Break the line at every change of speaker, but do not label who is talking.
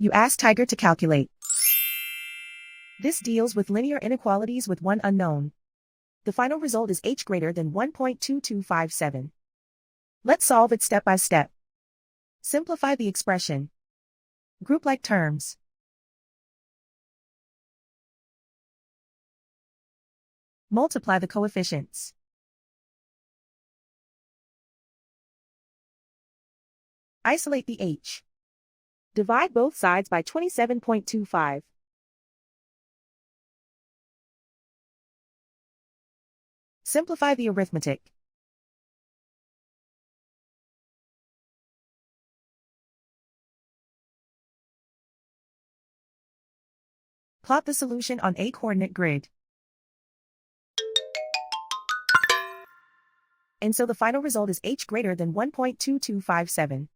You ask Tiger to calculate. This deals with linear inequalities with one unknown. The final result is h greater than 1.2257. Let's solve it step by step. Simplify the expression. Group like terms. Multiply the coefficients. Isolate the h. Divide both sides by 27.25. Simplify the arithmetic. Plot the solution on a coordinate grid. And so the final result is h greater than 1.2257.